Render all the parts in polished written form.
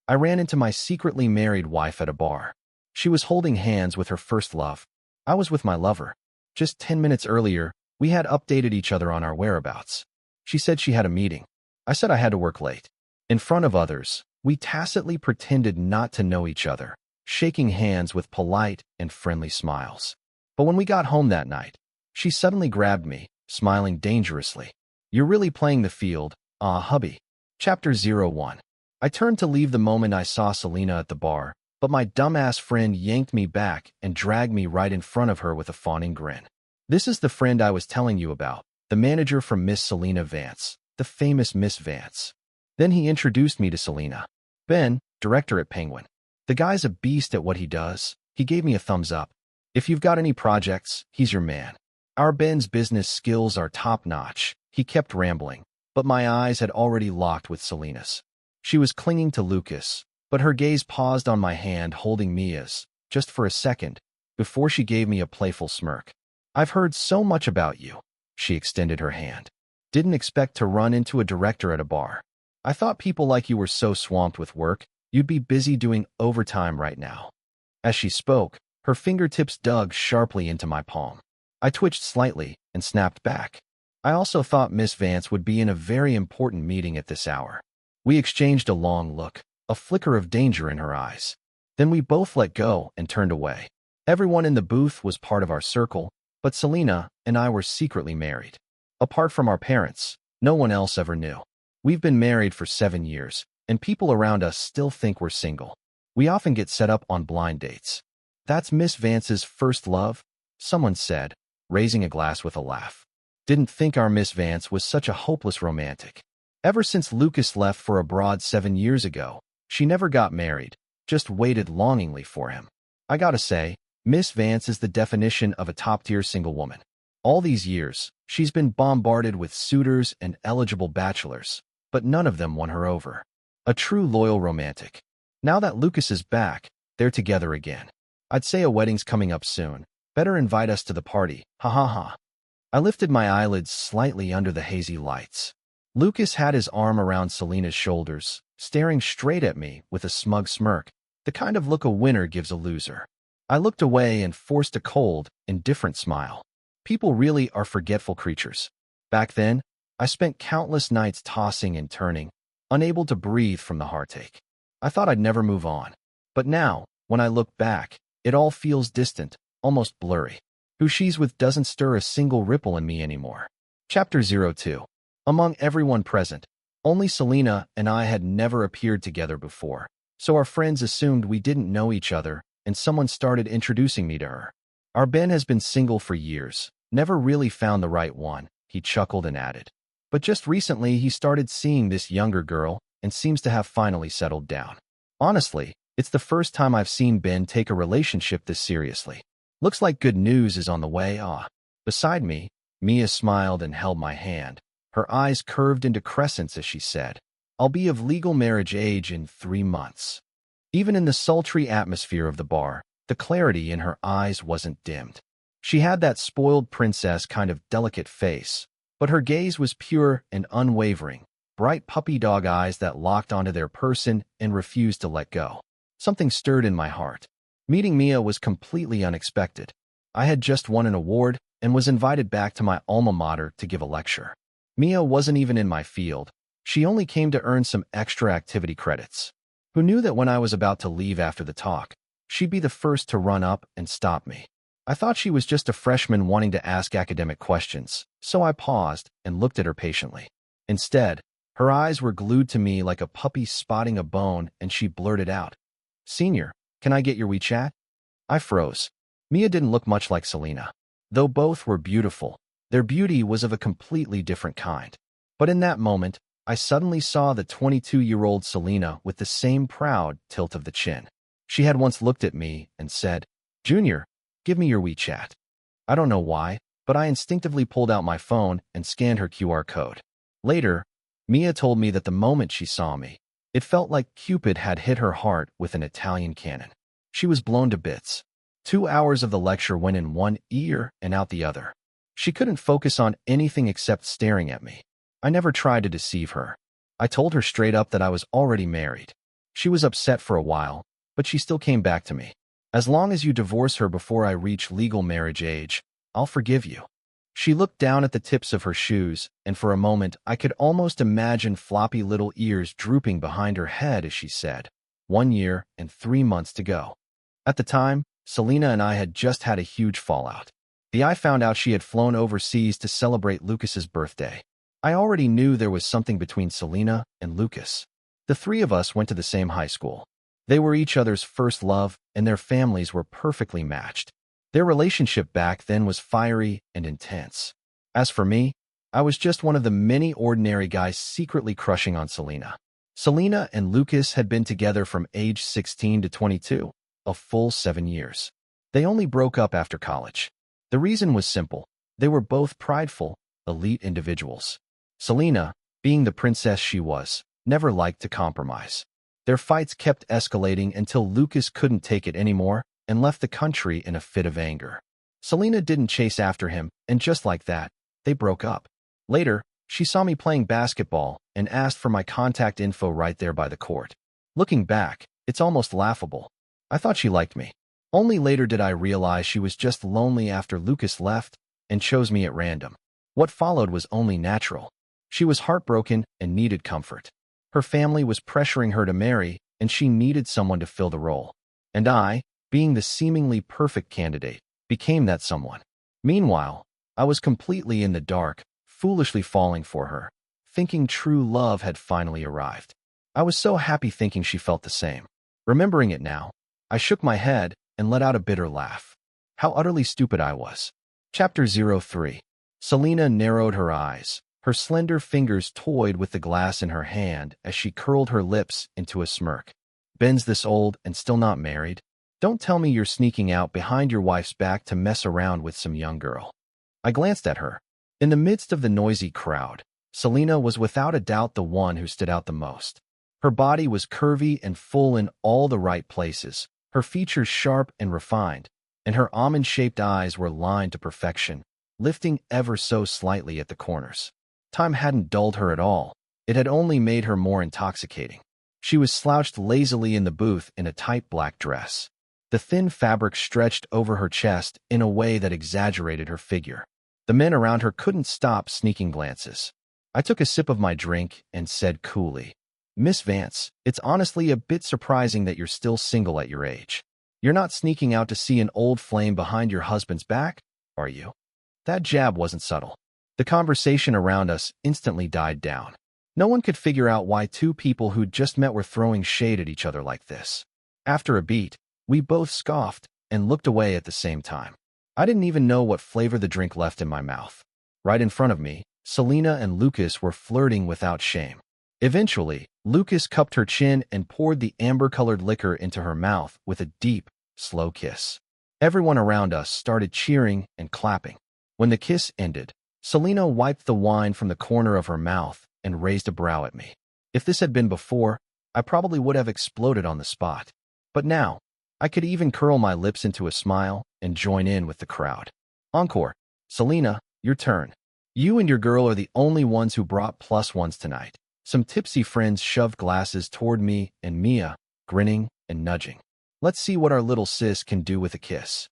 I ran into my secretly married wife at a bar. She was holding hands with her first love. I was with my lover. Just 10 minutes earlier, we had updated each other on our whereabouts. She said she had a meeting. I said I had to work late. In front of others, we tacitly pretended not to know each other, shaking hands with polite and friendly smiles. But when we got home that night, she suddenly grabbed me, smiling dangerously. "You're really playing the field, hubby." Chapter 01. I turned to leave the moment I saw Selena at the bar, but my dumbass friend yanked me back and dragged me right in front of her with a fawning grin. "This is the friend I was telling you about, the manager from Miss Selena Vance, the famous Miss Vance." Then he introduced me to Selena. "Ben, director at Penguin. The guy's a beast at what he does." He gave me a thumbs up. "If you've got any projects, he's your man. Our Ben's business skills are top-notch." He kept rambling, but my eyes had already locked with Selena's. She was clinging to Lucas, but her gaze paused on my hand holding Mia's, just for a second, before she gave me a playful smirk. "I've heard so much about you." She extended her hand. "Didn't expect to run into a director at a bar. I thought people like you were so swamped with work, you'd be busy doing overtime right now." As she spoke, her fingertips dug sharply into my palm. I twitched slightly and snapped back. I also thought Miss Vance would be in a very important meeting at this hour. We exchanged a long look, a flicker of danger in her eyes. Then we both let go and turned away. Everyone in the booth was part of our circle, but Selena and I were secretly married. Apart from our parents, no one else ever knew. We've been married for 7 years, and people around us still think we're single. We often get set up on blind dates. "That's Miss Vance's first love?" someone said, raising a glass with a laugh. "Didn't think our Miss Vance was such a hopeless romantic." Ever since Lucas left for abroad 7 years ago, she never got married, just waited longingly for him. I gotta say, Miss Vance is the definition of a top-tier single woman. All these years, she's been bombarded with suitors and eligible bachelors, but none of them won her over. A true loyal romantic. Now that Lucas is back, they're together again. I'd say a wedding's coming up soon. Better invite us to the party, ha ha ha. I lifted my eyelids slightly under the hazy lights. Lucas had his arm around Selena's shoulders, staring straight at me with a smug smirk, the kind of look a winner gives a loser. I looked away and forced a cold, indifferent smile. People really are forgetful creatures. Back then, I spent countless nights tossing and turning, unable to breathe from the heartache. I thought I'd never move on. But now, when I look back, it all feels distant, almost blurry. Who she's with doesn't stir a single ripple in me anymore. Chapter 02. Among everyone present, only Selena and I had never appeared together before, so our friends assumed we didn't know each other, and someone started introducing me to her. "Our Ben has been single for years, never really found the right one," he chuckled and added. "But just recently he started seeing this younger girl and seems to have finally settled down. Honestly, it's the first time I've seen Ben take a relationship this seriously. Looks like good news is on the way, Beside me, Mia smiled and held my hand. Her eyes curved into crescents as she said, "I'll be of legal marriage age in 3 months." Even in the sultry atmosphere of the bar, the clarity in her eyes wasn't dimmed. She had that spoiled princess kind of delicate face, but her gaze was pure and unwavering, bright puppy dog eyes that locked onto their person and refused to let go. Something stirred in my heart. Meeting Mia was completely unexpected. I had just won an award and was invited back to my alma mater to give a lecture. Mia wasn't even in my field. She only came to earn some extra activity credits. Who knew that when I was about to leave after the talk, she'd be the first to run up and stop me? I thought she was just a freshman wanting to ask academic questions, so I paused and looked at her patiently. Instead, her eyes were glued to me like a puppy spotting a bone, and she blurted out, "Senior, can I get your WeChat?" I froze. Mia didn't look much like Selena. Though both were beautiful, their beauty was of a completely different kind. But in that moment, I suddenly saw the 22-year-old Selena with the same proud tilt of the chin. She had once looked at me and said, "Junior, give me your WeChat." I don't know why, but I instinctively pulled out my phone and scanned her QR code. Later, Mia told me that the moment she saw me, it felt like Cupid had hit her heart with an Italian cannon. She was blown to bits. 2 hours of the lecture went in one ear and out the other. She couldn't focus on anything except staring at me. I never tried to deceive her. I told her straight up that I was already married. She was upset for a while, but she still came back to me. As long as you divorce her before I reach legal marriage age, I'll forgive you. She looked down at the tips of her shoes, and for a moment I could almost imagine floppy little ears drooping behind her head as she said, 1 year and 3 months to go. At the time, Selena and I had just had a huge fallout. I found out she had flown overseas to celebrate Lucas's birthday. I already knew there was something between Selena and Lucas. The three of us went to the same high school. They were each other's first love, and their families were perfectly matched. Their relationship back then was fiery and intense. As for me, I was just one of the many ordinary guys secretly crushing on Selena. Selena and Lucas had been together from age 16 to 22, a full 7 years. They only broke up after college. The reason was simple. They were both prideful, elite individuals. Selena, being the princess she was, never liked to compromise. Their fights kept escalating until Lucas couldn't take it anymore and left the country in a fit of anger. Selena didn't chase after him, and just like that, they broke up. Later, she saw me playing basketball and asked for my contact info right there by the court. Looking back, it's almost laughable. I thought she liked me. Only later did I realize she was just lonely after Lucas left and chose me at random. What followed was only natural. She was heartbroken and needed comfort. Her family was pressuring her to marry, and she needed someone to fill the role. And I, being the seemingly perfect candidate, became that someone. Meanwhile, I was completely in the dark, foolishly falling for her, thinking true love had finally arrived. I was so happy thinking she felt the same. Remembering it now, I shook my head and let out a bitter laugh. How utterly stupid I was. Chapter 03. Selena narrowed her eyes. Her slender fingers toyed with the glass in her hand as she curled her lips into a smirk. Ben's this old and still not married? Don't tell me you're sneaking out behind your wife's back to mess around with some young girl. I glanced at her. In the midst of the noisy crowd, Selena was without a doubt the one who stood out the most. Her body was curvy and full in all the right places, her features sharp and refined, and her almond-shaped eyes were lined to perfection, lifting ever so slightly at the corners. Time hadn't dulled her at all. It had only made her more intoxicating. She was slouched lazily in the booth in a tight black dress. The thin fabric stretched over her chest in a way that exaggerated her figure. The men around her couldn't stop sneaking glances. I took a sip of my drink and said coolly, "Miss Vance, it's honestly a bit surprising that you're still single at your age. You're not sneaking out to see an old flame behind your husband's back, are you?" That jab wasn't subtle. The conversation around us instantly died down. No one could figure out why two people who'd just met were throwing shade at each other like this. After a beat, we both scoffed and looked away at the same time. I didn't even know what flavor the drink left in my mouth. Right in front of me, Selena and Lucas were flirting without shame. Eventually, Lucas cupped her chin and poured the amber-colored liquor into her mouth with a deep, slow kiss. Everyone around us started cheering and clapping. When the kiss ended, Selena wiped the wine from the corner of her mouth and raised a brow at me. If this had been before, I probably would have exploded on the spot. But now, I could even curl my lips into a smile and join in with the crowd. Encore. Selena, your turn. You and your girl are the only ones who brought +1s tonight. Some tipsy friends shoved glasses toward me and Mia, grinning and nudging. Let's see what our little sis can do with a kiss.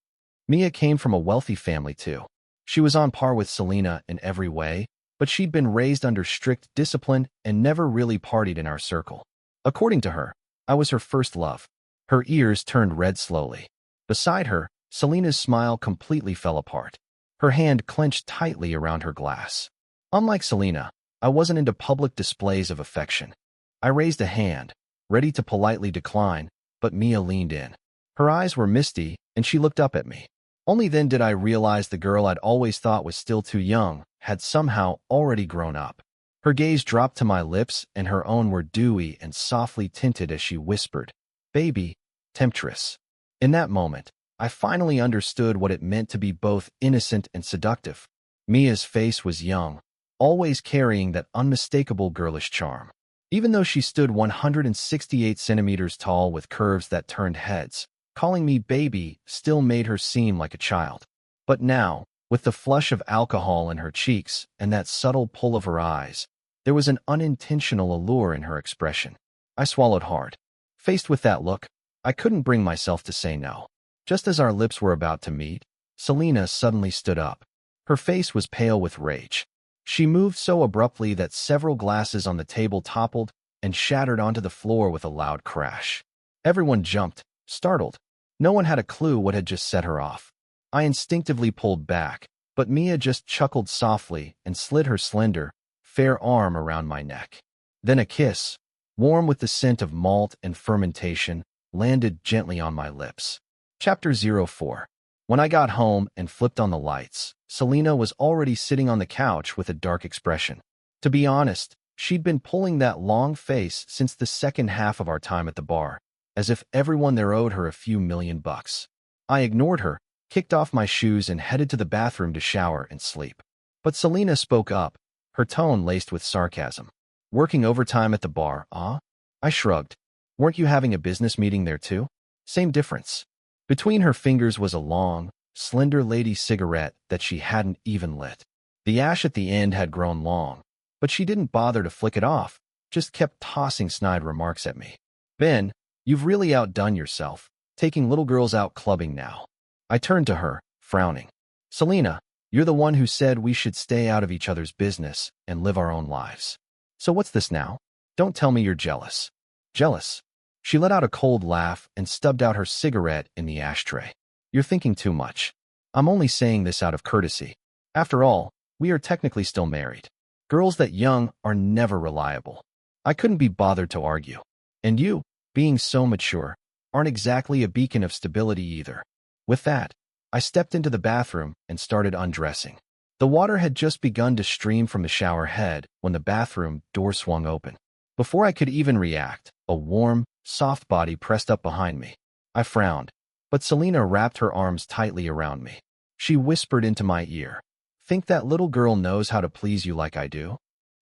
Mia came from a wealthy family too. She was on par with Selena in every way, but she'd been raised under strict discipline and never really partied in our circle. According to her, I was her first love. Her ears turned red slowly. Beside her, Selena's smile completely fell apart. Her hand clenched tightly around her glass. Unlike Selena, I wasn't into public displays of affection. I raised a hand, ready to politely decline, but Mia leaned in. Her eyes were misty, and she looked up at me. Only then did I realize the girl I'd always thought was still too young had somehow already grown up. Her gaze dropped to my lips, and her own were dewy and softly tinted as she whispered, "Baby, temptress." In that moment, I finally understood what it meant to be both innocent and seductive. Mia's face was young, always carrying that unmistakable girlish charm. Even though she stood 168 centimeters tall with curves that turned heads, calling me baby still made her seem like a child. But now, with the flush of alcohol in her cheeks and that subtle pull of her eyes, there was an unintentional allure in her expression. I swallowed hard. Faced with that look, I couldn't bring myself to say no. Just as our lips were about to meet, Selena suddenly stood up. Her face was pale with rage. She moved so abruptly that several glasses on the table toppled and shattered onto the floor with a loud crash. Everyone jumped, startled. No one had a clue what had just set her off. I instinctively pulled back, but Mia just chuckled softly and slid her slender, fair arm around my neck. Then a kiss, warm with the scent of malt and fermentation, landed gently on my lips. Chapter 04. When I got home and flipped on the lights, Selena was already sitting on the couch with a dark expression. To be honest, she'd been pulling that long face since the second half of our time at the bar, as if everyone there owed her a few million bucks. I ignored her, kicked off my shoes and headed to the bathroom to shower and sleep. But Selena spoke up, her tone laced with sarcasm. Working overtime at the bar, ah? I shrugged. Weren't you having a business meeting there too? Same difference. Between her fingers was a long, slender lady cigarette that she hadn't even lit. The ash at the end had grown long, but she didn't bother to flick it off, just kept tossing snide remarks at me. Ben, you've really outdone yourself, taking little girls out clubbing now. I turned to her, frowning. Selena, you're the one who said we should stay out of each other's business and live our own lives. So what's this now? Don't tell me you're jealous. Jealous? She let out a cold laugh and stubbed out her cigarette in the ashtray. You're thinking too much. I'm only saying this out of courtesy. After all, we are technically still married. Girls that young are never reliable. I couldn't be bothered to argue. And you, being so mature, aren't exactly a beacon of stability either. With that, I stepped into the bathroom and started undressing. The water had just begun to stream from the shower head when the bathroom door swung open. Before I could even react, a warm, soft body pressed up behind me. I frowned, but Selena wrapped her arms tightly around me. She whispered into my ear, "Think that little girl knows how to please you like I do?"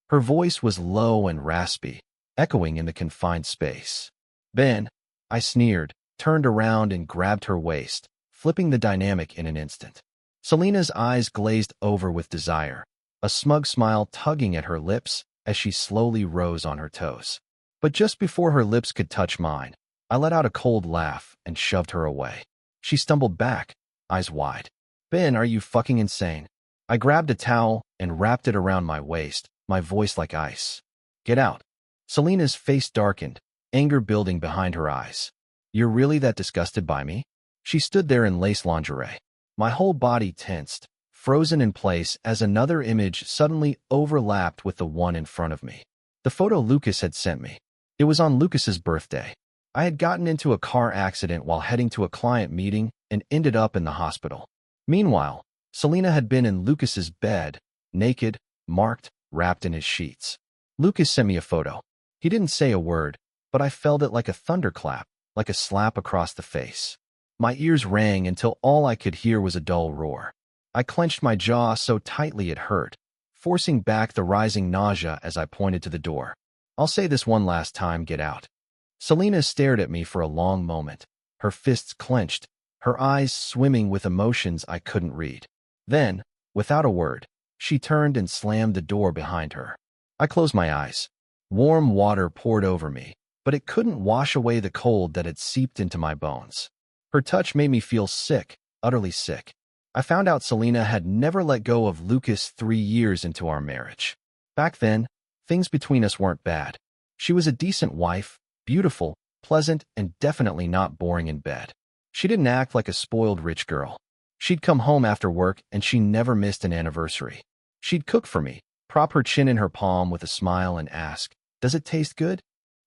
Her voice was low and raspy, echoing in the confined space. Ben, I sneered, turned around and grabbed her waist, flipping the dynamic in an instant. Selena's eyes glazed over with desire, a smug smile tugging at her lips as she slowly rose on her toes. But just before her lips could touch mine, I let out a cold laugh and shoved her away. She stumbled back, eyes wide. Ben, are you fucking insane? I grabbed a towel and wrapped it around my waist, my voice like ice. Get out. Selena's face darkened, anger building behind her eyes. You're really that disgusted by me? She stood there in lace lingerie. My whole body tensed, frozen in place as another image suddenly overlapped with the one in front of me. The photo Lucas had sent me. It was on Lucas's birthday. I had gotten into a car accident while heading to a client meeting and ended up in the hospital. Meanwhile, Selena had been in Lucas's bed, naked, marked, wrapped in his sheets. Lucas sent me a photo. He didn't say a word, but I felt it like a thunderclap, like a slap across the face. My ears rang until all I could hear was a dull roar. I clenched my jaw so tightly it hurt, forcing back the rising nausea as I pointed to the door. I'll say this one last time, get out. Selena stared at me for a long moment, her fists clenched, her eyes swimming with emotions I couldn't read. Then, without a word, she turned and slammed the door behind her. I closed my eyes. Warm water poured over me, but it couldn't wash away the cold that had seeped into my bones. Her touch made me feel sick, utterly sick. I found out Selena had never let go of Lucas 3 years into our marriage. Back then, things between us weren't bad. She was a decent wife, beautiful, pleasant, and definitely not boring in bed. She didn't act like a spoiled rich girl. She'd come home after work and she never missed an anniversary. She'd cook for me, prop her chin in her palm with a smile and ask, "Does it taste good?"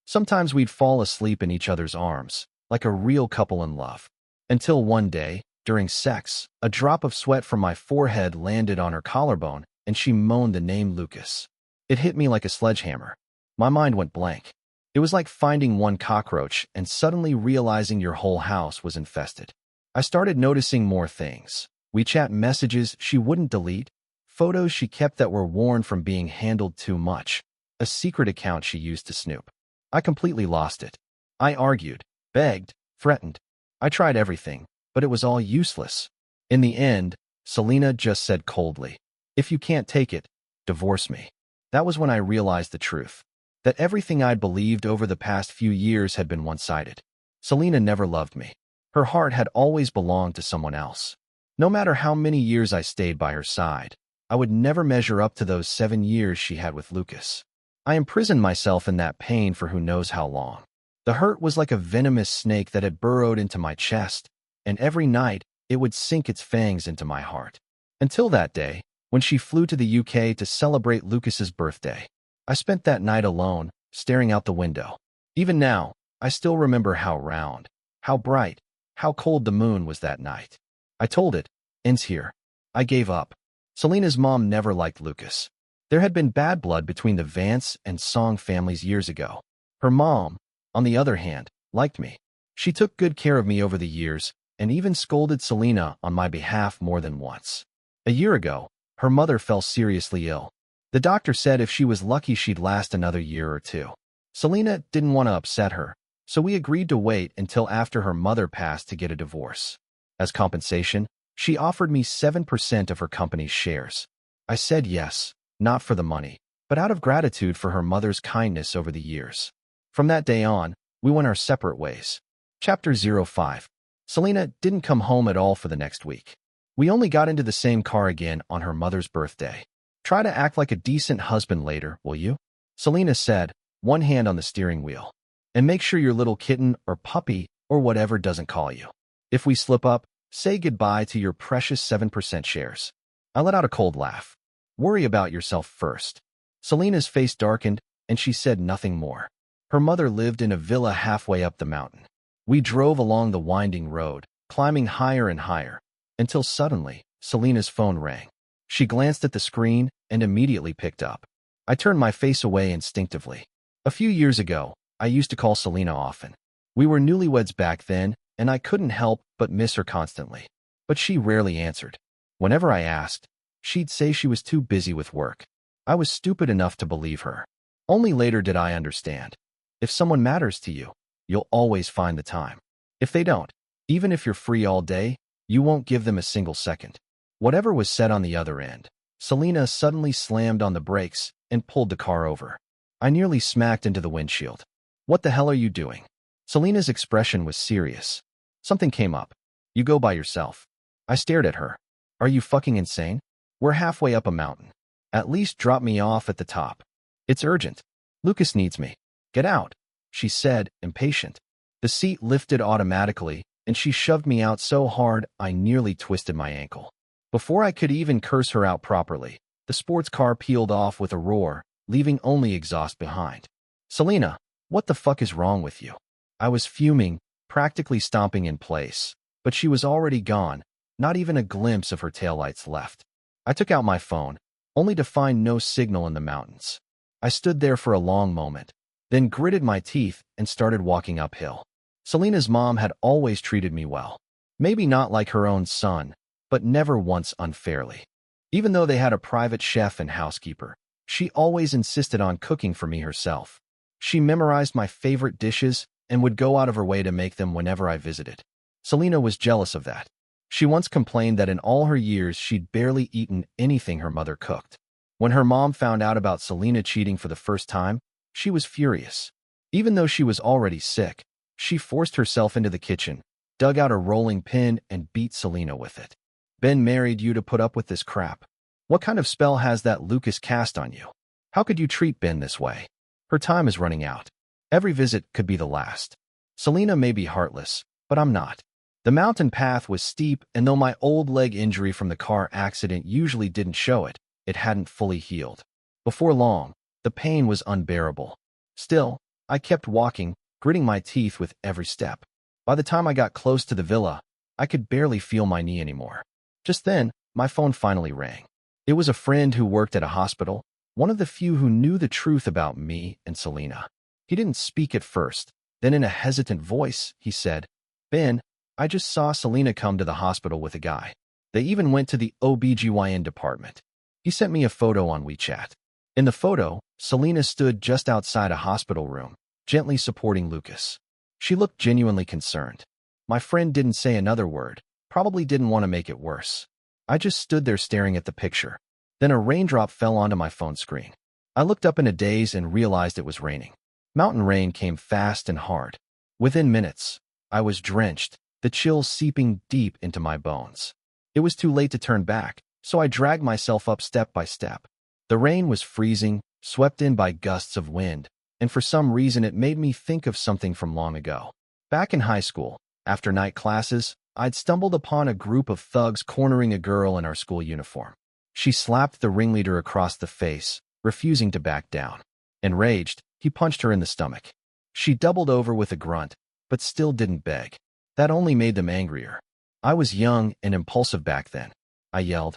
Sometimes we'd fall asleep in each other's arms, like a real couple in love. Until one day, during sex, a drop of sweat from my forehead landed on her collarbone and she moaned the name Lucas. It hit me like a sledgehammer. My mind went blank. It was like finding one cockroach and suddenly realizing your whole house was infested. I started noticing more things. WeChat messages she wouldn't delete, photos she kept that were worn from being handled too much, a secret account she used to snoop. I completely lost it. I argued, begged, threatened. I tried everything, but it was all useless. In the end, Selena just said coldly, "If you can't take it, divorce me." That was when I realized the truth. that everything I'd believed over the past few years had been one-sided. Selena never loved me. Her heart had always belonged to someone else. No matter how many years I stayed by her side, I would never measure up to those 7 years she had with Lucas. I imprisoned myself in that pain for who knows how long. The hurt was like a venomous snake that had burrowed into my chest, and every night it would sink its fangs into my heart. Until that day, when she flew to the UK to celebrate Lucas's birthday. I spent that night alone, staring out the window. Even now, I still remember how round, how bright, how cold the moon was that night. I told it, ends here. I gave up. Selena's mom never liked Lucas. There had been bad blood between the Vance and Song families years ago. Her mom, on the other hand, liked me. She took good care of me over the years and even scolded Selena on my behalf more than once. A year ago, her mother fell seriously ill. The doctor said if she was lucky she'd last another year or two. Selena didn't want to upset her, so we agreed to wait until after her mother passed to get a divorce. As compensation, she offered me 7% of her company's shares. I said yes, not for the money, but out of gratitude for her mother's kindness over the years. From that day on, we went our separate ways. Chapter 05. Selena didn't come home at all for the next week. We only got into the same car again on her mother's birthday. Try to act like a decent husband later, will you? Selena said, one hand on the steering wheel. And make sure your little kitten or puppy or whatever doesn't call you. If we slip up, say goodbye to your precious 7% shares. I let out a cold laugh. Worry about yourself first. Selena's face darkened, and she said nothing more. Her mother lived in a villa halfway up the mountain. We drove along the winding road, climbing higher and higher, until suddenly, Selena's phone rang. She glanced at the screen and immediately picked up. I turned my face away instinctively. A few years ago, I used to call Selena often. We were newlyweds back then, and I couldn't help but miss her constantly. But she rarely answered. Whenever I asked, she'd say she was too busy with work. I was stupid enough to believe her. Only later did I understand. If someone matters to you, you'll always find the time. If they don't, even if you're free all day, you won't give them a single second. Whatever was said on the other end, Selena suddenly slammed on the brakes and pulled the car over. I nearly smacked into the windshield. What the hell are you doing? Selena's expression was serious. Something came up. You go by yourself. I stared at her. Are you fucking insane? We're halfway up a mountain. At least drop me off at the top. It's urgent. Lucas needs me. Get out, she said, impatient. The seat lifted automatically, and she shoved me out so hard I nearly twisted my ankle. Before I could even curse her out properly, the sports car peeled off with a roar, leaving only exhaust behind. Selena, what the fuck is wrong with you? I was fuming, practically stomping in place, but she was already gone, not even a glimpse of her taillights left. I took out my phone, only to find no signal in the mountains. I stood there for a long moment, then gritted my teeth and started walking uphill. Selena's mom had always treated me well. Maybe not like her own son, but never once unfairly. Even though they had a private chef and housekeeper, she always insisted on cooking for me herself. She memorized my favorite dishes and would go out of her way to make them whenever I visited. Selena was jealous of that. She once complained that in all her years she'd barely eaten anything her mother cooked. When her mom found out about Selena cheating for the first time, she was furious. Even though she was already sick, she forced herself into the kitchen, dug out a rolling pin, and beat Selena with it. Ben married you to put up with this crap. What kind of spell has that Lucas cast on you? How could you treat Ben this way? Her time is running out. Every visit could be the last. Selena may be heartless, but I'm not. The mountain path was steep, and though my old leg injury from the car accident usually didn't show it, it hadn't fully healed. Before long, the pain was unbearable. Still, I kept walking, gritting my teeth with every step. By the time I got close to the villa, I could barely feel my knee anymore. Just then, my phone finally rang. It was a friend who worked at a hospital, one of the few who knew the truth about me and Selena. He didn't speak at first. Then in a hesitant voice, he said, Ben, I just saw Selena come to the hospital with a guy. They even went to the OBGYN department. He sent me a photo on WeChat. In the photo, Selena stood just outside a hospital room, gently supporting Lucas. She looked genuinely concerned. My friend didn't say another word, probably didn't want to make it worse. I just stood there staring at the picture. Then a raindrop fell onto my phone screen. I looked up in a daze and realized it was raining. Mountain rain came fast and hard. Within minutes, I was drenched, the chills seeping deep into my bones. It was too late to turn back, so I dragged myself up step by step. The rain was freezing, swept in by gusts of wind, and for some reason it made me think of something from long ago. Back in high school, after night classes, I'd stumbled upon a group of thugs cornering a girl in our school uniform. She slapped the ringleader across the face, refusing to back down. Enraged, he punched her in the stomach. She doubled over with a grunt, but still didn't beg. That only made them angrier. I was young and impulsive back then. I yelled,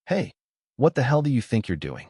"Hey, what the hell do you think you're doing?"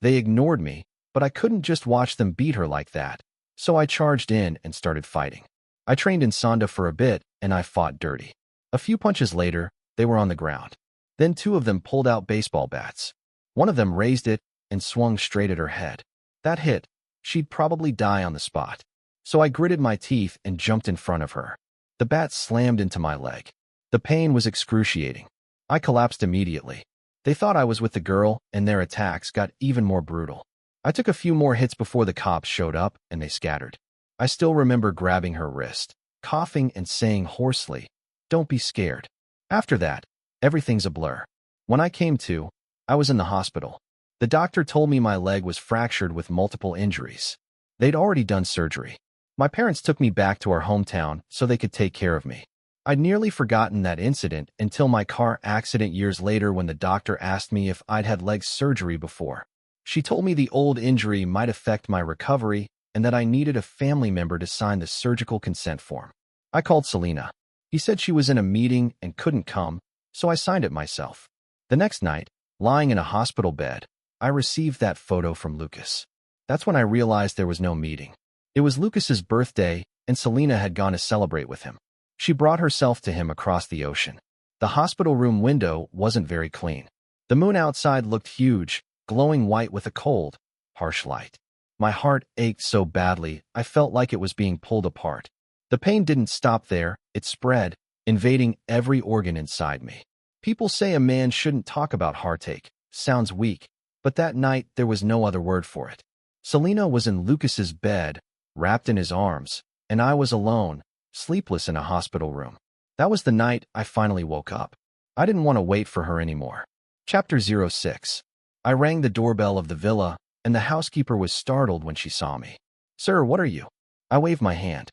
They ignored me, but I couldn't just watch them beat her like that, so I charged in and started fighting. I trained in Sanda for a bit, and I fought dirty. A few punches later, they were on the ground. Then two of them pulled out baseball bats. One of them raised it and swung straight at her head. That hit. She'd probably die on the spot. So I gritted my teeth and jumped in front of her. The bat slammed into my leg. The pain was excruciating. I collapsed immediately. They thought I was with the girl, and their attacks got even more brutal. I took a few more hits before the cops showed up, and they scattered. I still remember grabbing her wrist, coughing and saying hoarsely, "Don't be scared." After that, everything's a blur. When I came to, I was in the hospital. The doctor told me my leg was fractured with multiple injuries. They'd already done surgery. My parents took me back to our hometown so they could take care of me. I'd nearly forgotten that incident until my car accident years later when the doctor asked me if I'd had leg surgery before. She told me the old injury might affect my recovery and that I needed a family member to sign the surgical consent form. I called Selena. He said she was in a meeting and couldn't come, so I signed it myself. The next night, lying in a hospital bed, I received that photo from Lucas. That's when I realized there was no meeting. It was Lucas's birthday, and Selena had gone to celebrate with him. She brought herself to him across the ocean. The hospital room window wasn't very clean. The moon outside looked huge, glowing white with a cold, harsh light. My heart ached so badly, I felt like it was being pulled apart. The pain didn't stop there, it spread, invading every organ inside me. People say a man shouldn't talk about heartache. Sounds weak, but that night there was no other word for it. Selena was in Lucas's bed, wrapped in his arms, and I was alone, sleepless in a hospital room. That was the night I finally woke up. I didn't want to wait for her anymore. Chapter 06. I rang the doorbell of the villa, and the housekeeper was startled when she saw me. "Sir, what are you?" I waved my hand.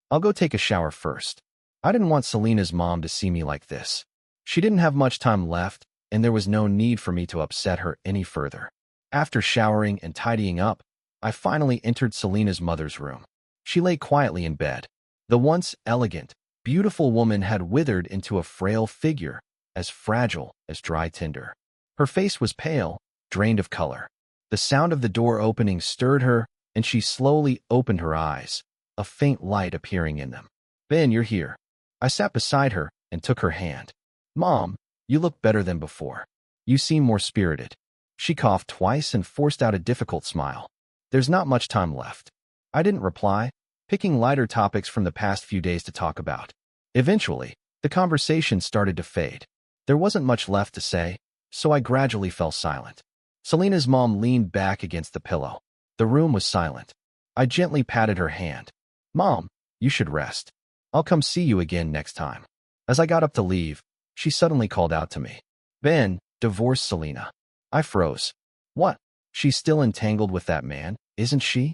"I'll go take a shower first." I didn't want Selena's mom to see me like this. She didn't have much time left, and there was no need for me to upset her any further. After showering and tidying up, I finally entered Selena's mother's room. She lay quietly in bed. The once elegant, beautiful woman had withered into a frail figure, as fragile as dry tinder. Her face was pale, drained of color. The sound of the door opening stirred her, and she slowly opened her eyes, a faint light appearing in them. "Ben, you're here." I sat beside her and took her hand. "Mom, you look better than before. You seem more spirited." She coughed twice and forced out a difficult smile. "There's not much time left." I didn't reply, picking lighter topics from the past few days to talk about. Eventually, the conversation started to fade. There wasn't much left to say, so I gradually fell silent. Selena's mom leaned back against the pillow. The room was silent. I gently patted her hand. "Mom, you should rest. I'll come see you again next time." As I got up to leave, she suddenly called out to me. "Ben, divorce Selena." I froze. "What? She's still entangled with that man, isn't she?"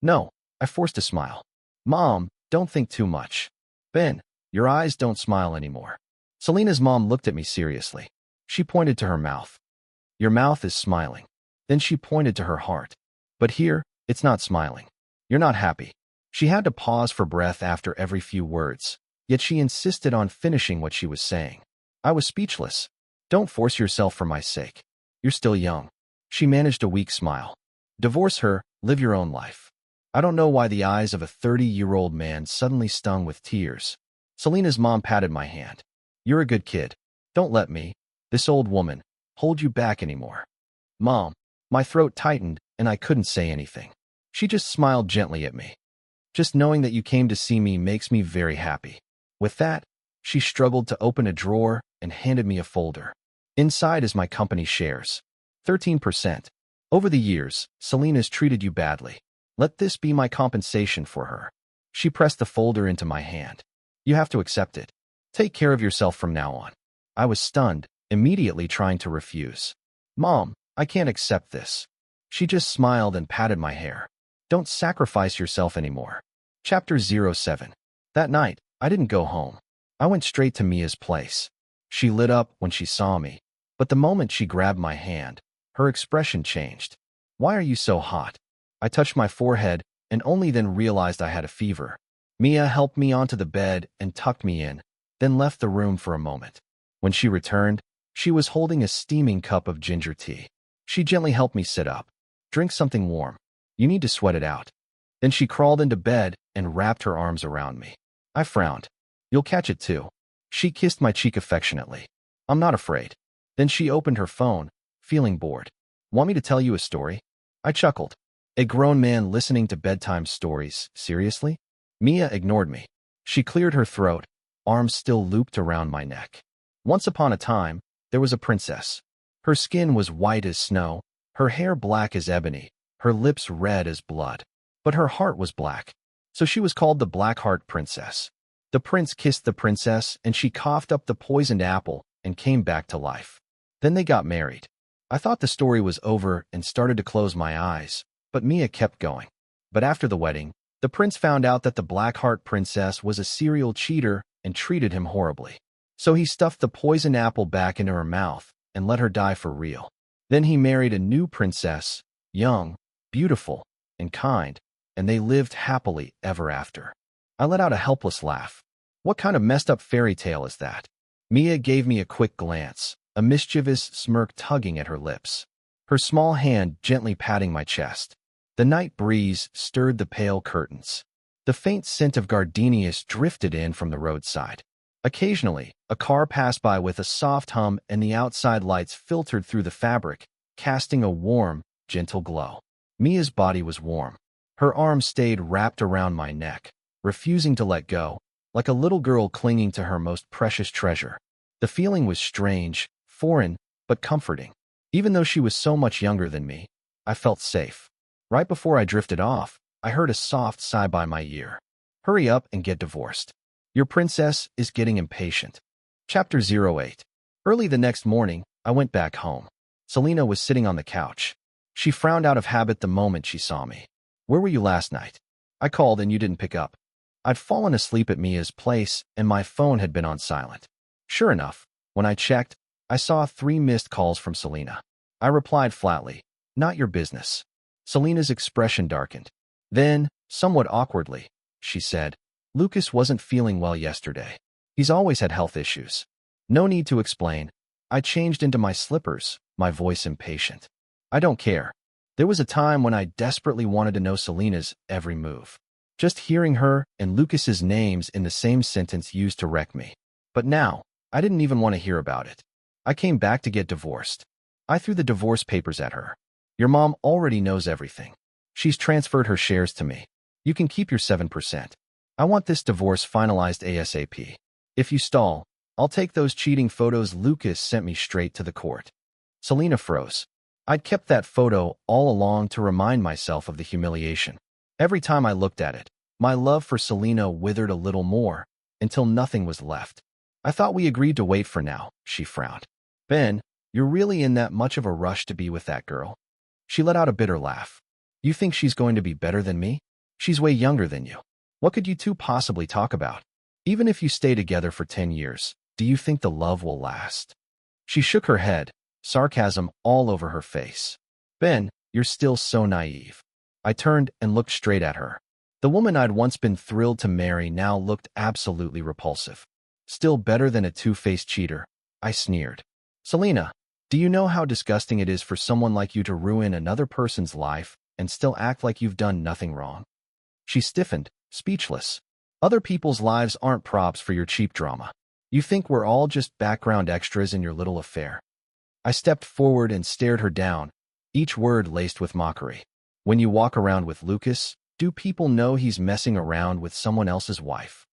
"No." I forced a smile. "Mom, don't think too much." "Ben, your eyes don't smile anymore." Selena's mom looked at me seriously. She pointed to her mouth. "Your mouth is smiling." Then she pointed to her heart. "But here, it's not smiling. You're not happy." She had to pause for breath after every few words, yet she insisted on finishing what she was saying. I was speechless. "Don't force yourself for my sake. You're still young." She managed a weak smile. "Divorce her, live your own life." I don't know why the eyes of a 30-year-old man suddenly stung with tears. Selena's mom patted my hand. "You're a good kid. Don't let me, this old woman, hold you back anymore." "Mom." My throat tightened, and I couldn't say anything. She just smiled gently at me. "Just knowing that you came to see me makes me very happy." With that, she struggled to open a drawer and handed me a folder. Inside is my company shares. 13%. Over the years, Selena's treated you badly. Let this be my compensation for her. She pressed the folder into my hand. You have to accept it. Take care of yourself from now on. I was stunned, immediately trying to refuse. Mom, I can't accept this. She just smiled and patted my hair. Don't sacrifice yourself anymore. Chapter 07. That night, I didn't go home. I went straight to Mia's place. She lit up when she saw me, but the moment she grabbed my hand, her expression changed. Why are you so hot? I touched my forehead and only then realized I had a fever. Mia helped me onto the bed and tucked me in, then left the room for a moment. When she returned, she was holding a steaming cup of ginger tea. She gently helped me sit up. Drink something warm. You need to sweat it out. Then she crawled into bed and wrapped her arms around me. I frowned. You'll catch it too. She kissed my cheek affectionately. I'm not afraid. Then she opened her phone, feeling bored. Want me to tell you a story? I chuckled. A grown man listening to bedtime stories, seriously? Mia ignored me. She cleared her throat, arms still looped around my neck. Once upon a time, there was a princess. Her skin was white as snow, her hair black as ebony, her lips red as blood. But her heart was black, so she was called the Blackheart Princess. The prince kissed the princess, and she coughed up the poisoned apple and came back to life. Then they got married. I thought the story was over and started to close my eyes, but Mia kept going. But after the wedding, the prince found out that the Blackheart Princess was a serial cheater and treated him horribly. So he stuffed the poisoned apple back into her mouth and let her die for real. Then he married a new princess, young, beautiful, and kind, and they lived happily ever after. I let out a helpless laugh. What kind of messed up fairy tale is that? Mia gave me a quick glance, a mischievous smirk tugging at her lips, her small hand gently patting my chest. The night breeze stirred the pale curtains. The faint scent of gardenias drifted in from the roadside. Occasionally, a car passed by with a soft hum and the outside lights filtered through the fabric, casting a warm, gentle glow. Mia's body was warm. Her arms stayed wrapped around my neck, refusing to let go, like a little girl clinging to her most precious treasure. The feeling was strange, foreign, but comforting. Even though she was so much younger than me, I felt safe. Right before I drifted off, I heard a soft sigh by my ear. Hurry up and get divorced. Your princess is getting impatient. Chapter 08. Early the next morning, I went back home. Selena was sitting on the couch. She frowned out of habit the moment she saw me. Where were you last night? I called and you didn't pick up. I'd fallen asleep at Mia's place and my phone had been on silent. Sure enough, when I checked, I saw 3 missed calls from Selena. I replied flatly, not your business. Selena's expression darkened. Then, somewhat awkwardly, she said, Lucas wasn't feeling well yesterday. He's always had health issues. No need to explain. I changed into my slippers, my voice impatient. I don't care. There was a time when I desperately wanted to know Selena's every move. Just hearing her and Lucas's names in the same sentence used to wreck me. But now, I didn't even want to hear about it. I came back to get divorced. I threw the divorce papers at her. Your mom already knows everything. She's transferred her shares to me. You can keep your 7%. I want this divorce finalized ASAP. If you stall, I'll take those cheating photos Lucas sent me straight to the court. Selena froze. I'd kept that photo all along to remind myself of the humiliation. Every time I looked at it, my love for Selena withered a little more, until nothing was left. I thought we agreed to wait for now, she frowned. Ben, you're really in that much of a rush to be with that girl? She let out a bitter laugh. You think she's going to be better than me? She's way younger than you. What could you two possibly talk about? Even if you stay together for 10 years, do you think the love will last? She shook her head, sarcasm all over her face. Ben, you're still so naive. I turned and looked straight at her. The woman I'd once been thrilled to marry now looked absolutely repulsive. Still better than a two-faced cheater, I sneered. Selena, do you know how disgusting it is for someone like you to ruin another person's life and still act like you've done nothing wrong? She stiffened, speechless. Other people's lives aren't props for your cheap drama. You think we're all just background extras in your little affair? I stepped forward and stared her down, each word laced with mockery. When you walk around with Lucas, do people know he's messing around with someone else's wife?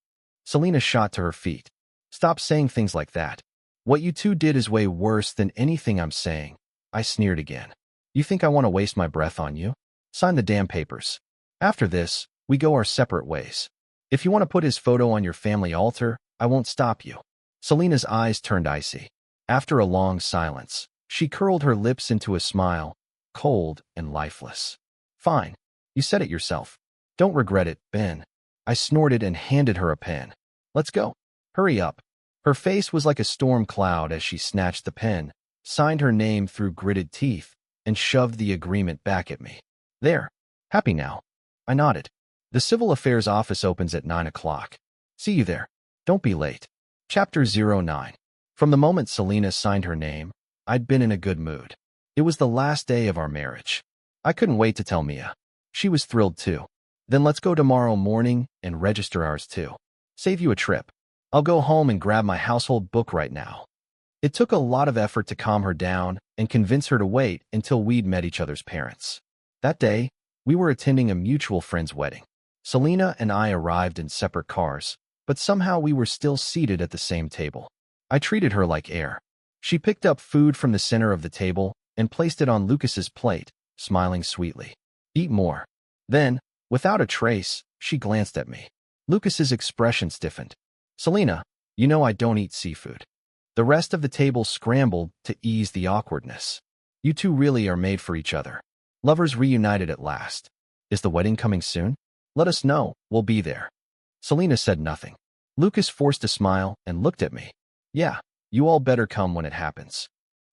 Selena shot to her feet. Stop saying things like that. What you two did is way worse than anything I'm saying. I sneered again. You think I want to waste my breath on you? Sign the damn papers. After this, we go our separate ways. If you want to put his photo on your family altar, I won't stop you." Selena's eyes turned icy. After a long silence, she curled her lips into a smile, cold and lifeless. "Fine. You said it yourself. Don't regret it, Ben." I snorted and handed her a pen. "Let's go. Hurry up." Her face was like a storm cloud as she snatched the pen, signed her name through gritted teeth, and shoved the agreement back at me. "There. Happy now?" I nodded. "The Civil Affairs office opens at 9 o'clock. See you there. Don't be late." Chapter 09. From the moment Selena signed her name, I'd been in a good mood. It was the last day of our marriage. I couldn't wait to tell Mia. She was thrilled too. "Then let's go tomorrow morning and register ours too. Save you a trip. I'll go home and grab my household book right now." It took a lot of effort to calm her down and convince her to wait until we'd met each other's parents. That day, we were attending a mutual friend's wedding. Selena and I arrived in separate cars, but somehow we were still seated at the same table. I treated her like air. She picked up food from the center of the table and placed it on Lucas's plate, smiling sweetly. "Eat more." Then, without a trace, she glanced at me. Lucas's expression stiffened. "Selena, you know I don't eat seafood." The rest of the table scrambled to ease the awkwardness. "You two really are made for each other. Lovers reunited at last. Is the wedding coming soon? Let us know, we'll be there." Selena said nothing. Lucas forced a smile and looked at me. "Yeah, you all better come when it happens."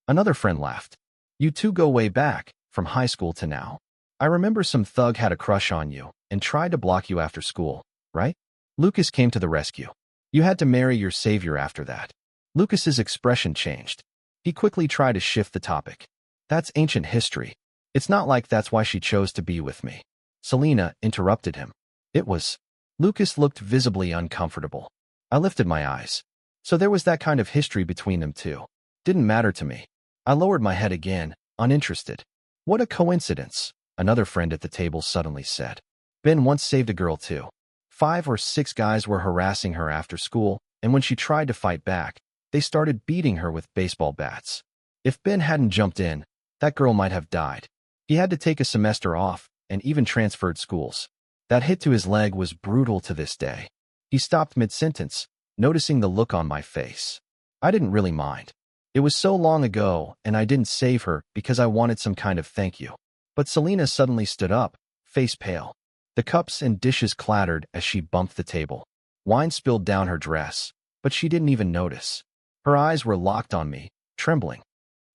Another friend laughed. "You two go way back, from high school to now. I remember some thug had a crush on you and tried to block you after school, right?" Lucas came to the rescue. "You had to marry your savior after that." Lucas's expression changed. He quickly tried to shift the topic. "That's ancient history. It's not like that's why she chose to be with me." Selena interrupted him. "It was." Lucas looked visibly uncomfortable. I lifted my eyes. "So there was that kind of history between them too." "Didn't matter to me." I lowered my head again, uninterested. "What a coincidence," another friend at the table suddenly said. "Ben once saved a girl too. 5 or 6 guys were harassing her after school, and when she tried to fight back, they started beating her with baseball bats. If Ben hadn't jumped in, that girl might have died. He had to take a semester off and even transferred schools. That hit to his leg was brutal to this day." He stopped mid-sentence, noticing the look on my face. I didn't really mind. It was so long ago, and I didn't save her because I wanted some kind of thank you. But Selena suddenly stood up, face pale. The cups and dishes clattered as she bumped the table. Wine spilled down her dress, but she didn't even notice. Her eyes were locked on me, trembling.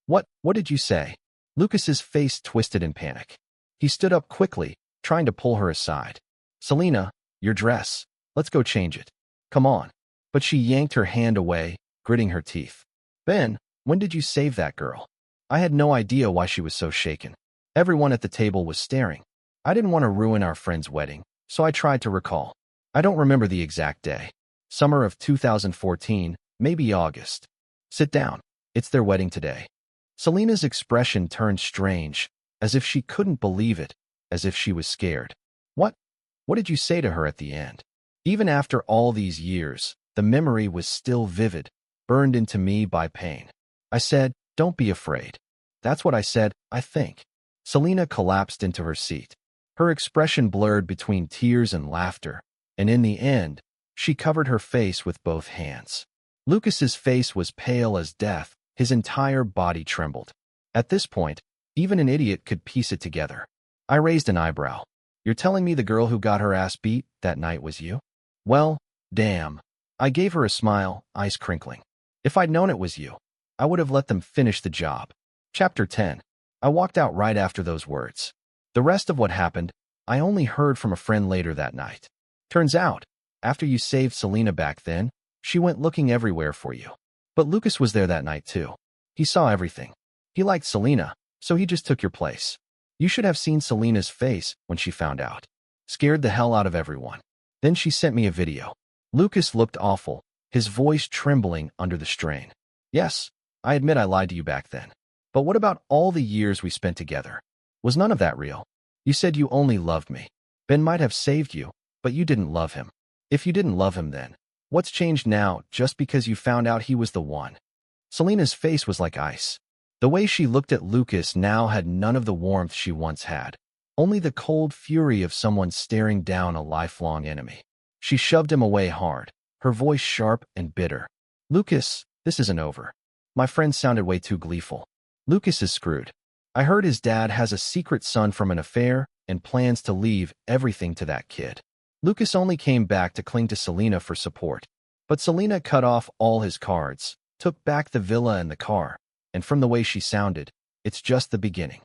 What did you say?" Lucas's face twisted in panic. He stood up quickly, trying to pull her aside. "Selena, your dress. Let's go change it. Come on." But she yanked her hand away, gritting her teeth. "Ben, when did you save that girl?" I had no idea why she was so shaken. Everyone at the table was staring. I didn't want to ruin our friend's wedding, so I tried to recall. "I don't remember the exact day. Summer of 2014, maybe August." "Sit down. It's their wedding today." Selena's expression turned strange, as if she couldn't believe it, as if she was scared. What did you say to her at the end?" Even after all these years, the memory was still vivid, burned into me by pain. I said, "Don't be afraid." That's what I said, I think. Selena collapsed into her seat. Her expression blurred between tears and laughter, and in the end, she covered her face with both hands. Lucas's face was pale as death, his entire body trembled. At this point, even an idiot could piece it together. I raised an eyebrow. "You're telling me the girl who got her ass beat that night was you?" "Well, damn." I gave her a smile, eyes crinkling. "If I'd known it was you, I would have let them finish the job." Chapter 10. I walked out right after those words. The rest of what happened, I only heard from a friend later that night. Turns out, after you saved Selena back then, she went looking everywhere for you. But Lucas was there that night too. He saw everything. He liked Selena, so he just took your place. You should have seen Selena's face when she found out. Scared the hell out of everyone. Then she sent me a video. Lucas looked awful, his voice trembling under the strain. "Yes, I admit I lied to you back then. But what about all the years we spent together? Was none of that real? You said you only loved me. Ben might have saved you, but you didn't love him. If you didn't love him then, what's changed now just because you found out he was the one?" Selena's face was like ice. The way she looked at Lucas now had none of the warmth she once had, only the cold fury of someone staring down a lifelong enemy. She shoved him away hard, her voice sharp and bitter. "Lucas, this isn't over." My friend sounded way too gleeful. "Lucas is screwed. I heard his dad has a secret son from an affair and plans to leave everything to that kid." Lucas only came back to cling to Selena for support. But Selena cut off all his cards, took back the villa and the car, and from the way she sounded, it's just the beginning.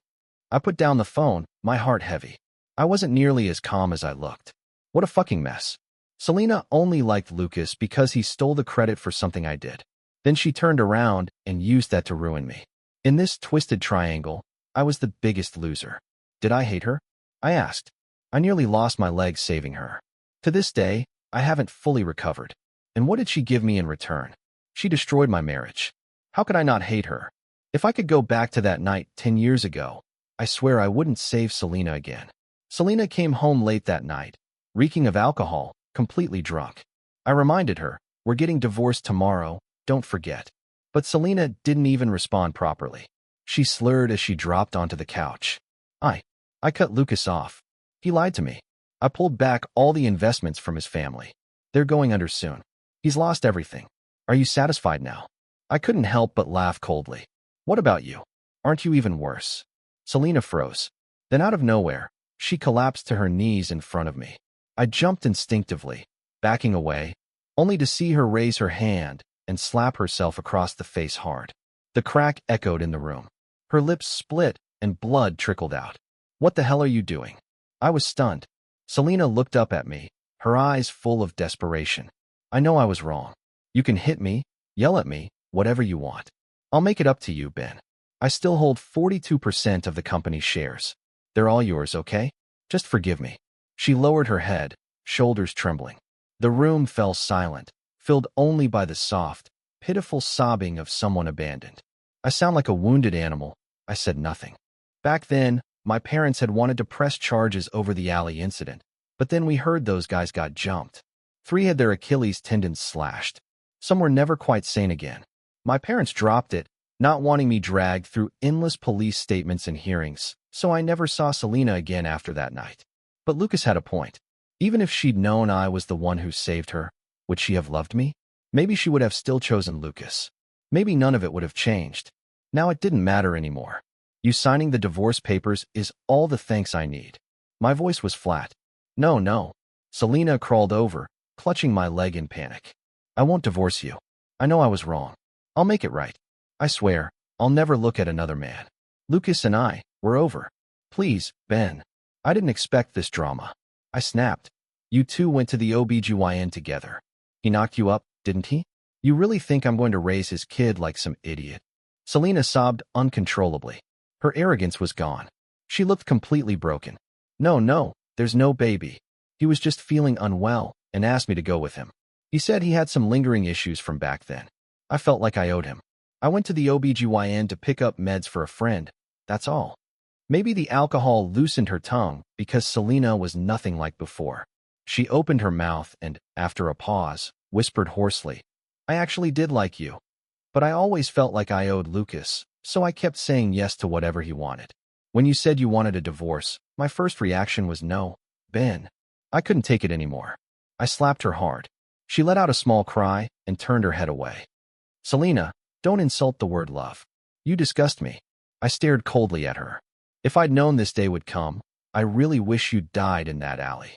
I put down the phone, my heart heavy. I wasn't nearly as calm as I looked. What a fucking mess. Selena only liked Lucas because he stole the credit for something I did. Then she turned around and used that to ruin me. In this twisted triangle, I was the biggest loser. Did I hate her? I asked. I nearly lost my legs saving her. To this day, I haven't fully recovered. And what did she give me in return? She destroyed my marriage. How could I not hate her? If I could go back to that night 10 years ago, I swear I wouldn't save Selena again. Selena came home late that night, reeking of alcohol, completely drunk. I reminded her, "We're getting divorced tomorrow, don't forget." But Selena didn't even respond properly. She slurred as she dropped onto the couch. I cut Lucas off. He lied to me. I pulled back all the investments from his family. They're going under soon. He's lost everything. Are you satisfied now? I couldn't help but laugh coldly. What about you? Aren't you even worse? Selena froze. Then out of nowhere, she collapsed to her knees in front of me. I jumped instinctively, backing away, only to see her raise her hand and slap herself across the face hard. The crack echoed in the room. Her lips split and blood trickled out. "What the hell are you doing?" I was stunned. Selena looked up at me, her eyes full of desperation. "I know I was wrong. You can hit me, yell at me, whatever you want. I'll make it up to you, Ben. I still hold 42% of the company's shares. They're all yours, okay? Just forgive me." She lowered her head, shoulders trembling. The room fell silent, filled only by the soft, pitiful sobbing of someone abandoned. I sound like a wounded animal. I said nothing. Back then, my parents had wanted to press charges over the alley incident, but then we heard those guys got jumped. 3 had their Achilles tendons slashed. Some were never quite sane again. My parents dropped it, not wanting me dragged through endless police statements and hearings, so I never saw Selena again after that night. But Lucas had a point. Even if she'd known I was the one who saved her, would she have loved me? Maybe she would have still chosen Lucas. Maybe none of it would have changed. Now it didn't matter anymore. You signing the divorce papers is all the thanks I need. My voice was flat. No. Selena crawled over, clutching my leg in panic. "I won't divorce you. I know I was wrong. I'll make it right. I swear, I'll never look at another man. Lucas and I, we're over. Please, Ben." I didn't expect this drama. I snapped. "You two went to the OBGYN together. He knocked you up, didn't he? You really think I'm going to raise his kid like some idiot?" Selena sobbed uncontrollably. Her arrogance was gone. She looked completely broken. No, there's no baby. He was just feeling unwell and asked me to go with him. He said he had some lingering issues from back then. I felt like I owed him. I went to the OBGYN to pick up meds for a friend. That's all." Maybe the alcohol loosened her tongue because Selena was nothing like before. She opened her mouth and, after a pause, whispered hoarsely, "I actually did like you. But I always felt like I owed Lucas, so I kept saying yes to whatever he wanted. When you said you wanted a divorce, my first reaction was no, Ben." I couldn't take it anymore. I slapped her hard. She let out a small cry and turned her head away. "Selena, don't insult the word love. You disgust me." I stared coldly at her. If I'd known this day would come, I really wish you died in that alley.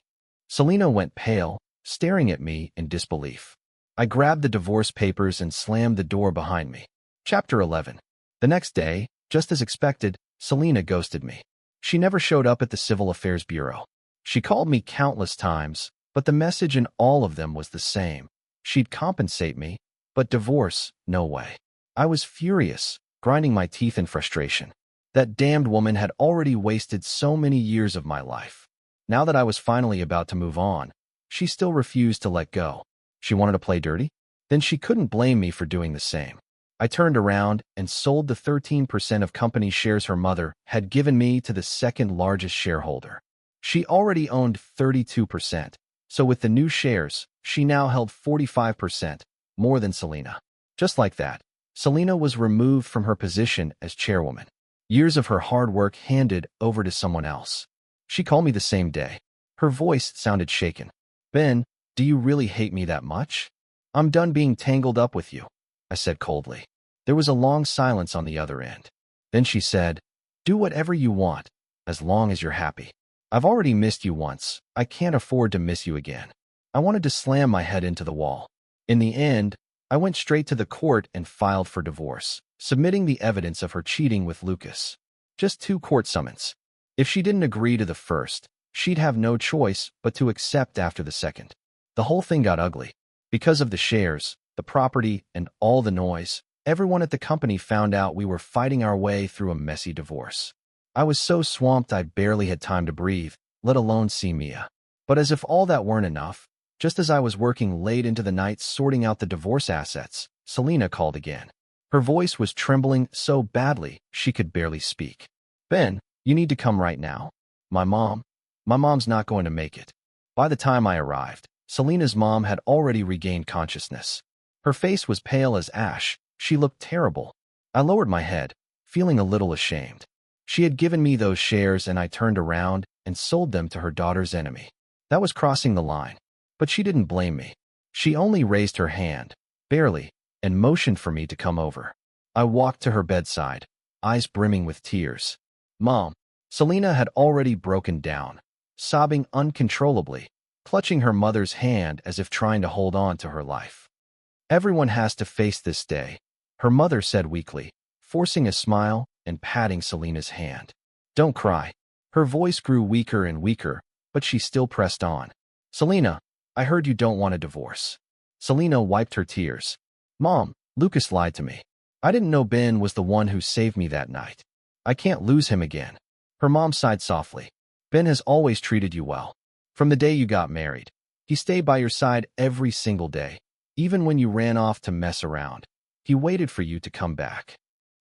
Selena went pale, staring at me in disbelief. I grabbed the divorce papers and slammed the door behind me. Chapter 11. The next day, just as expected, Selena ghosted me. She never showed up at the Civil Affairs Bureau. She called me countless times, but the message in all of them was the same. She'd compensate me, but divorce, no way. I was furious, grinding my teeth in frustration. That damned woman had already wasted so many years of my life. Now that I was finally about to move on, she still refused to let go. She wanted to play dirty? Then she couldn't blame me for doing the same. I turned around and sold the 13% of company shares her mother had given me to the second largest shareholder. She already owned 32%, so with the new shares, she now held 45%, more than Selena. Just like that, Selena was removed from her position as chairwoman. Years of her hard work handed over to someone else. She called me the same day. Her voice sounded shaken. Ben, do you really hate me that much? I'm done being tangled up with you, I said coldly. There was a long silence on the other end. Then she said, do whatever you want, as long as you're happy. I've already missed you once. I can't afford to miss you again. I wanted to slam my head into the wall. In the end, I went straight to the court and filed for divorce, submitting the evidence of her cheating with Lucas. Just 2 court summons. If she didn't agree to the first, she'd have no choice but to accept after the second. The whole thing got ugly. Because of the shares, the property, and all the noise, everyone at the company found out we were fighting our way through a messy divorce. I was so swamped I barely had time to breathe, let alone see Mia. But as if all that weren't enough, just as I was working late into the night sorting out the divorce assets, Selena called again. Her voice was trembling so badly she could barely speak. Ben, you need to come right now. My mom's not going to make it. By the time I arrived, Selena's mom had already regained consciousness. Her face was pale as ash. She looked terrible. I lowered my head, feeling a little ashamed. She had given me those shares and I turned around and sold them to her daughter's enemy. That was crossing the line. But she didn't blame me. She only raised her hand, barely, and motioned for me to come over. I walked to her bedside, eyes brimming with tears. Mom, Selena had already broken down, sobbing uncontrollably, clutching her mother's hand as if trying to hold on to her life. Everyone has to face this day, her mother said weakly, forcing a smile and patting Selena's hand. Don't cry. Her voice grew weaker and weaker, but she still pressed on. Selena, I heard you don't want a divorce. Selena wiped her tears. Mom, Lucas lied to me. I didn't know Ben was the one who saved me that night. I can't lose him again. Her mom sighed softly. Ben has always treated you well. From the day you got married, he stayed by your side every single day, even when you ran off to mess around. He waited for you to come back.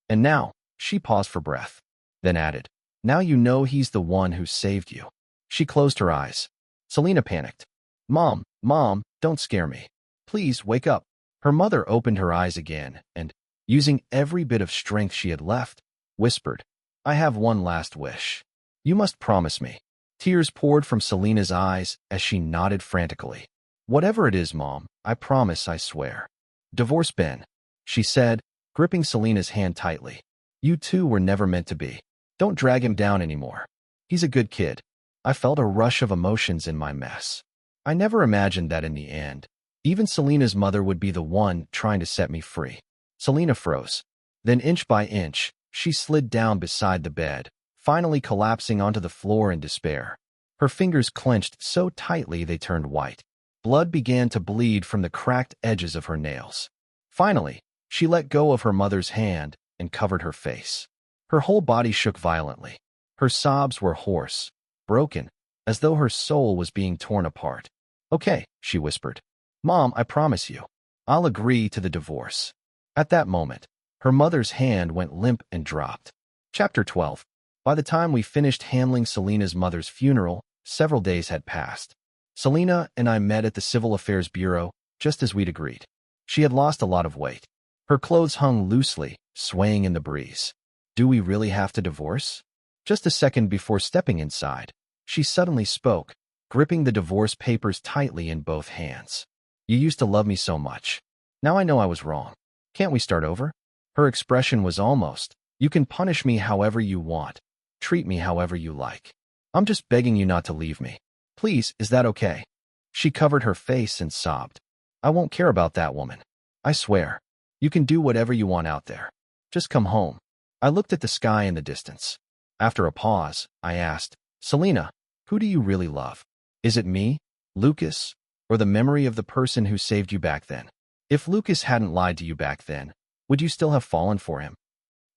And now, she paused for breath, then added, now you know he's the one who saved you. She closed her eyes. Selena panicked. Mom, don't scare me. Please wake up. Her mother opened her eyes again and, using every bit of strength she had left, whispered, I have one last wish. You must promise me. Tears poured from Selena's eyes as she nodded frantically. Whatever it is, Mom, I promise, I swear. Divorce Ben, she said, gripping Selena's hand tightly. You two were never meant to be. Don't drag him down anymore. He's a good kid. I felt a rush of emotions in my mess. I never imagined that in the end, even Selena's mother would be the one trying to set me free. Selena froze. Then inch by inch, she slid down beside the bed, finally collapsing onto the floor in despair. Her fingers clenched so tightly they turned white. Blood began to bleed from the cracked edges of her nails. Finally, she let go of her mother's hand and covered her face. Her whole body shook violently. Her sobs were hoarse, broken, as though her soul was being torn apart. Okay, she whispered. Mom, I promise you, I'll agree to the divorce. At that moment, her mother's hand went limp and dropped. Chapter 12. By the time we finished handling Selena's mother's funeral, several days had passed. Selena and I met at the Civil Affairs Bureau, just as we'd agreed. She had lost a lot of weight. Her clothes hung loosely, swaying in the breeze. Do we really have to divorce? Just a second before stepping inside, she suddenly spoke, gripping the divorce papers tightly in both hands. You used to love me so much. Now I know I was wrong. Can't we start over? Her expression was almost, you can punish me however you want. Treat me however you like. I'm just begging you not to leave me. Please, is that okay? She covered her face and sobbed. I won't care about that woman. I swear. You can do whatever you want out there. Just come home. I looked at the sky in the distance. After a pause, I asked, Selena, who do you really love? Is it me, Lucas, or the memory of the person who saved you back then? If Lucas hadn't lied to you back then, would you still have fallen for him?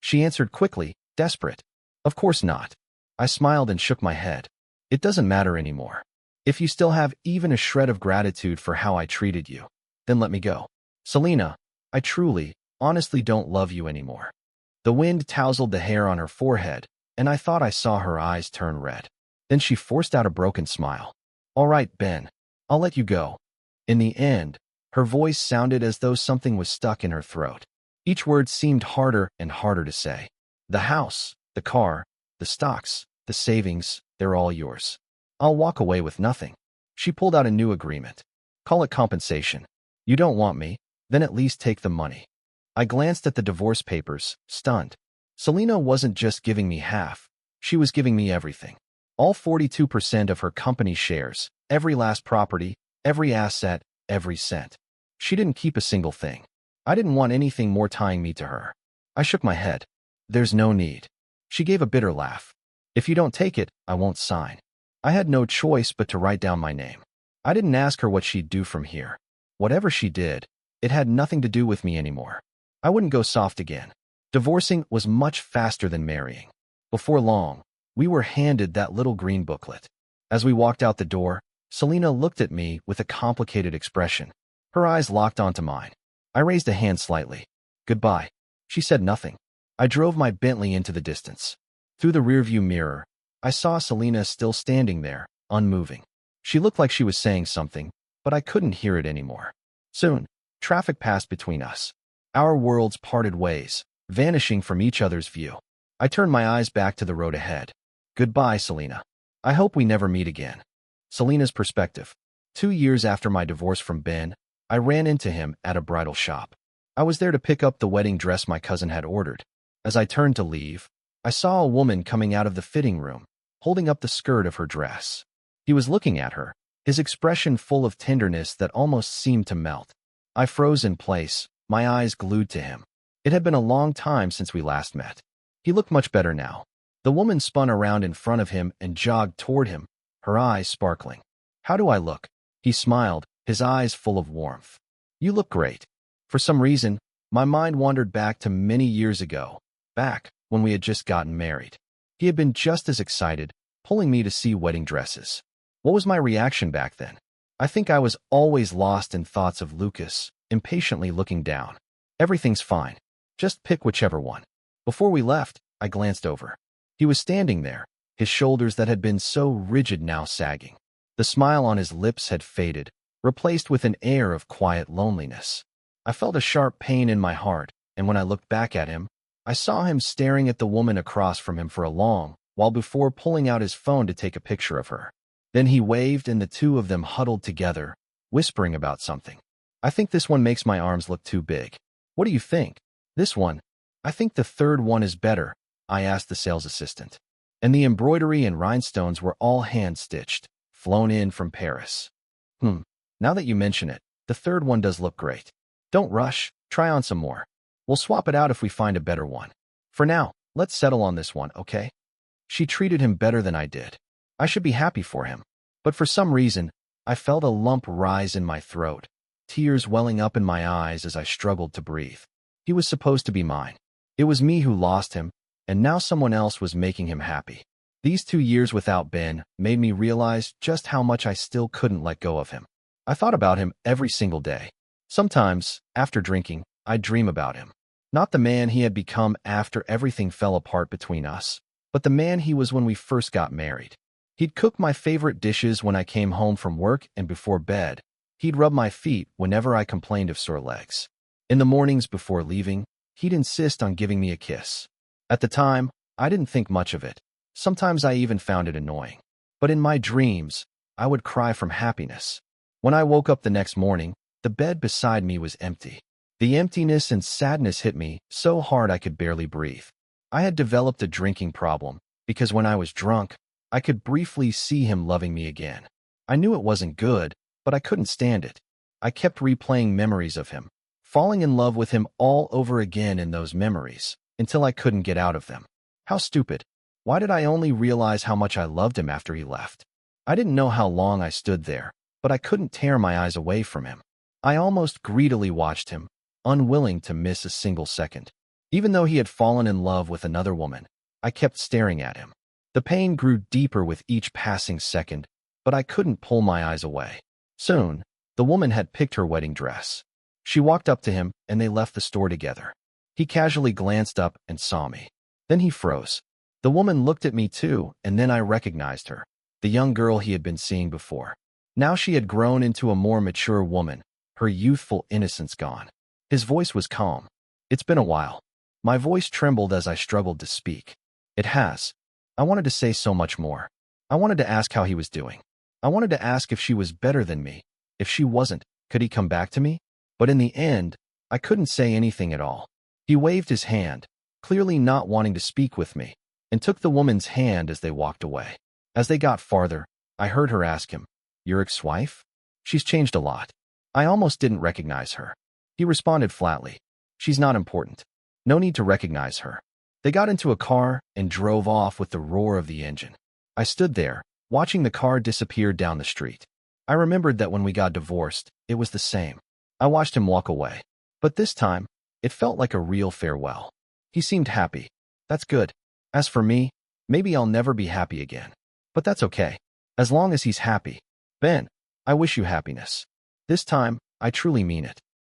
She answered quickly, desperate. Of course not. I smiled and shook my head. It doesn't matter anymore. If you still have even a shred of gratitude for how I treated you, then let me go. Selena, I truly, honestly don't love you anymore. The wind tousled the hair on her forehead, and I thought I saw her eyes turn red. Then she forced out a broken smile. All right, Ben, I'll let you go. In the end, her voice sounded as though something was stuck in her throat. Each word seemed harder and harder to say. The house, the car, the stocks, the savings, they're all yours. I'll walk away with nothing. She pulled out a new agreement. Call it compensation. You don't want me? Then at least take the money. I glanced at the divorce papers, stunned. Selena wasn't just giving me half. She was giving me everything. All 42% of her company shares, every last property, every asset, every cent. She didn't keep a single thing. I didn't want anything more tying me to her. I shook my head. There's no need. She gave a bitter laugh. If you don't take it, I won't sign. I had no choice but to write down my name. I didn't ask her what she'd do from here. Whatever she did, it had nothing to do with me anymore. I wouldn't go soft again. Divorcing was much faster than marrying. Before long, we were handed that little green booklet. As we walked out the door, Selena looked at me with a complicated expression. Her eyes locked onto mine. I raised a hand slightly. Goodbye. She said nothing. I drove my Bentley into the distance. Through the rearview mirror, I saw Selena still standing there, unmoving. She looked like she was saying something, but I couldn't hear it anymore. Soon, traffic passed between us. Our worlds parted ways, vanishing from each other's view. I turned my eyes back to the road ahead. Goodbye, Selena. I hope we never meet again. Selena's perspective. 2 years after my divorce from Ben, I ran into him at a bridal shop. I was there to pick up the wedding dress my cousin had ordered. As I turned to leave, I saw a woman coming out of the fitting room, holding up the skirt of her dress. He was looking at her, his expression full of tenderness that almost seemed to melt. I froze in place, my eyes glued to him. It had been a long time since we last met. He looked much better now. The woman spun around in front of him and jogged toward him, her eyes sparkling. How do I look? He smiled, his eyes full of warmth. You look great. For some reason, my mind wandered back to many years ago, back when we had just gotten married. He had been just as excited, pulling me to see wedding dresses. What was my reaction back then? I think I was always lost in thoughts of Lucas, impatiently looking down. Everything's fine. Just pick whichever one. Before we left, I glanced over. He was standing there, his shoulders that had been so rigid now sagging. The smile on his lips had faded, replaced with an air of quiet loneliness. I felt a sharp pain in my heart, and when I looked back at him, I saw him staring at the woman across from him for a long while before pulling out his phone to take a picture of her. Then he waved and the two of them huddled together, whispering about something. I think this one makes my arms look too big. What do you think? This one? I think the third one is better, I asked the sales assistant. And the embroidery and rhinestones were all hand-stitched, flown in from Paris. Now that you mention it, the third one does look great. Don't rush, try on some more. We'll swap it out if we find a better one. For now, let's settle on this one, okay? She treated him better than I did. I should be happy for him. But for some reason, I felt a lump rise in my throat, tears welling up in my eyes as I struggled to breathe. He was supposed to be mine. It was me who lost him, and now someone else was making him happy. These 2 years without Ben made me realize just how much I still couldn't let go of him. I thought about him every single day. Sometimes, after drinking, I'd dream about him. Not the man he had become after everything fell apart between us, but the man he was when we first got married. He'd cook my favorite dishes when I came home from work and before bed. He'd rub my feet whenever I complained of sore legs. In the mornings before leaving, he'd insist on giving me a kiss. At the time, I didn't think much of it. Sometimes I even found it annoying. But in my dreams, I would cry from happiness. When I woke up the next morning, the bed beside me was empty. The emptiness and sadness hit me so hard I could barely breathe. I had developed a drinking problem because when I was drunk, I could briefly see him loving me again. I knew it wasn't good, but I couldn't stand it. I kept replaying memories of him, falling in love with him all over again in those memories, until I couldn't get out of them. How stupid. Why did I only realize how much I loved him after he left? I didn't know how long I stood there, but I couldn't tear my eyes away from him. I almost greedily watched him, unwilling to miss a single second. Even though he had fallen in love with another woman, I kept staring at him. The pain grew deeper with each passing second, but I couldn't pull my eyes away. Soon, the woman had picked her wedding dress. She walked up to him, and they left the store together. He casually glanced up and saw me. Then he froze. The woman looked at me too, and then I recognized her, the young girl he had been seeing before. Now she had grown into a more mature woman, her youthful innocence gone. His voice was calm. It's been a while. My voice trembled as I struggled to speak. It has. I wanted to say so much more. I wanted to ask how he was doing. I wanted to ask if she was better than me. If she wasn't, could he come back to me? But in the end, I couldn't say anything at all. He waved his hand, clearly not wanting to speak with me, and took the woman's hand as they walked away. As they got farther, I heard her ask him, "Your ex-wife? She's changed a lot." I almost didn't recognize her. He responded flatly, "She's not important. No need to recognize her." They got into a car and drove off with the roar of the engine. I stood there, watching the car disappear down the street. I remembered that when we got divorced, it was the same. I watched him walk away. But this time, it felt like a real farewell. He seemed happy. That's good. As for me, maybe I'll never be happy again. But that's okay. As long as he's happy. Ben, I wish you happiness. This time, I truly mean it.